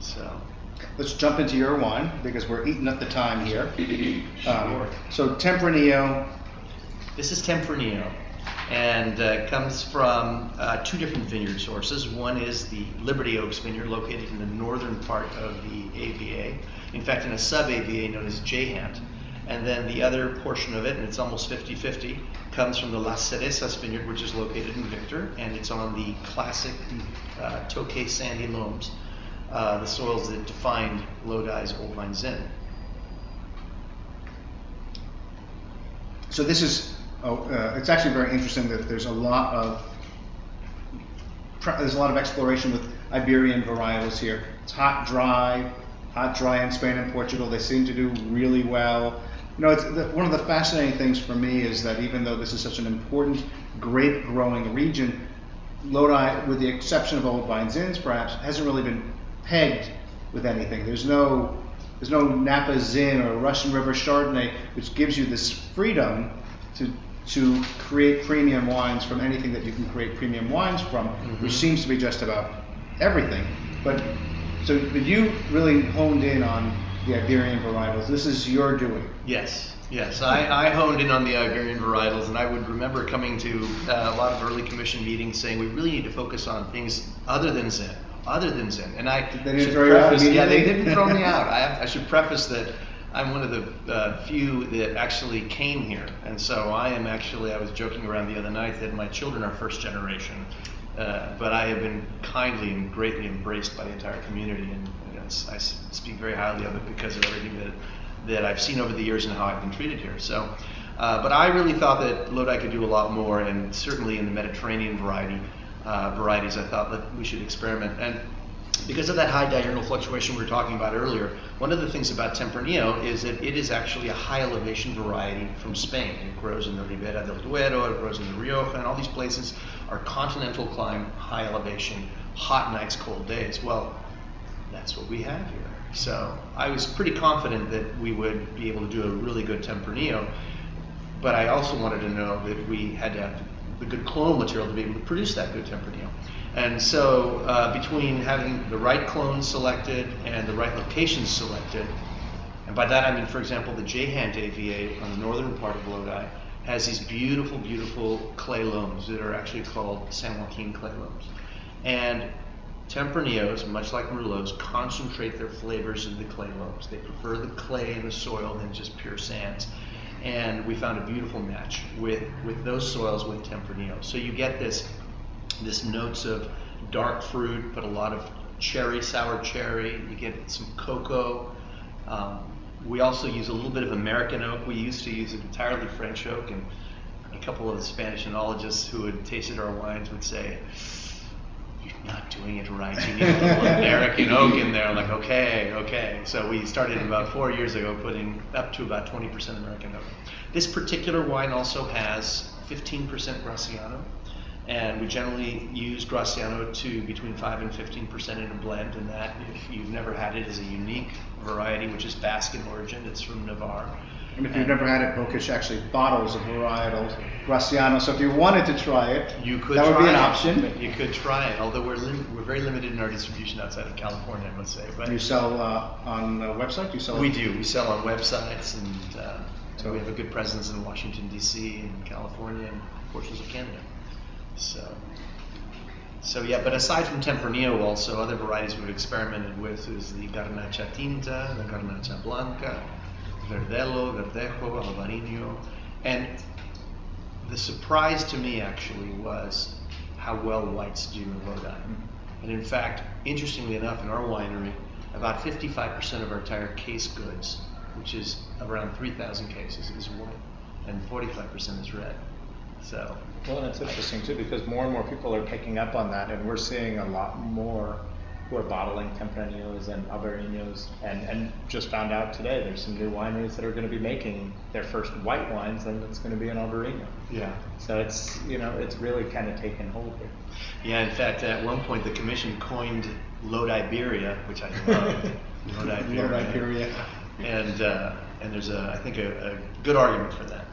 So let's jump into your wine because we're eating up the time here. So Tempranillo. This is Tempranillo, and comes from two different vineyard sources. One is the Liberty Oaks vineyard, located in the northern part of the AVA. In fact, in a sub-AVA known as Jayhant. And then the other portion of it, and it's almost 50-50, comes from the Las Cerezas vineyard, which is located in Victor, and it's on the classic Tokay sandy loams, the soils that defined Lodi's Old Vine Zin. So this is, it's actually very interesting that there's a lot of exploration with Iberian varietals here. It's hot, dry in Spain and Portugal. They seem to do really well. You know, one of the fascinating things for me is that even though this is such an important grape growing region, Lodi, with the exception of Old Vine Zins perhaps, hasn't really been pegged with anything. There's no Napa Zin or Russian River Chardonnay, which gives you this freedom to create premium wines from anything that you can create premium wines from, which seems to be just about everything. But you really honed in on the Iberian varietals. This is your doing. Yes. I honed in on the Iberian varietals, and I would remember coming to a lot of early commission meetings saying we really need to focus on things other than Zin. And they didn't throw you out. Yeah, they didn't throw me out. I should preface that I'm one of the few that actually came here, and so I was joking around the other night that my children are first generation, but I have been kindly and greatly embraced by the entire community, and I speak very highly of it because of everything that I've seen over the years and how I've been treated here. So, but I really thought that Lodi could do a lot more, and certainly in the Mediterranean varieties, I thought that we should experiment. And because of that high diurnal fluctuation we were talking about earlier, one of the things about Tempranillo is that it is actually a high elevation variety from Spain. It grows in the Ribera del Duero, it grows in the Rioja, and all these places are continental climate, high elevation, hot nights, cold days. Well, that's what we have here. So I was pretty confident that we would be able to do a really good Tempranillo, but I also wanted to know that we had to have the good clone material to be able to produce that good Tempranillo. And so between having the right clones selected and the right locations selected, and by that I mean, for example, the Jayhant AVA on the northern part of Lodi has these beautiful, beautiful clay loams that are actually called San Joaquin clay loams. And Tempranillos, much like Merlots, concentrate their flavors in the clay loams. They prefer the clay in the soil than just pure sands. And we found a beautiful match with those soils with Tempranillo. So you get this notes of dark fruit, but a lot of cherry, sour cherry. You get some cocoa. We also use a little bit of American oak. We used to use an entirely French oak, and a couple of the Spanish enologists who had tasted our wines would say, "You're not doing it right. You need a little American oak in there." I'm like, okay. So we started about 4 years ago putting up to about 20% American oak. This particular wine also has 15% Graciano, and we generally use Graciano to between 5 and 15% in a blend, and that, if you've never had it, is a unique variety, which is Basque in origin. It's from Navarre. And if you've never had it, Bokisch actually bottles a varietal Graciano. So if you wanted to try it, that would be an option. You could try it, although we're very limited in our distribution outside of California, I must say. But you sell on a website? We do. We sell on websites, and so we have a good presence in Washington, D.C., and California, and portions of Canada. So yeah, but aside from Tempranillo, also other varieties we've experimented with is the Garnacha Tinta, the Garnacha Blanca, Verdelho, Verdejo, Alvarinho, and the surprise to me actually was how well whites do in Lodi. And in fact, interestingly enough, in our winery, about 55% of our entire case goods, which is around 3,000 cases, is white, and 45% is red. So. Well, and it's interesting too, because more and more people are picking up on that, and we're seeing a lot more who are bottling Tempranillos and Albariños, and just found out today there's some new wineries that are going to be making their first white wines, and it's going to be an Albariño. Yeah. So it's really kind of taken hold here. Yeah, in fact, at one point the commission coined Lodiberia, which I love. Lodiberia. Lodiberia. And there's I think a good argument for that.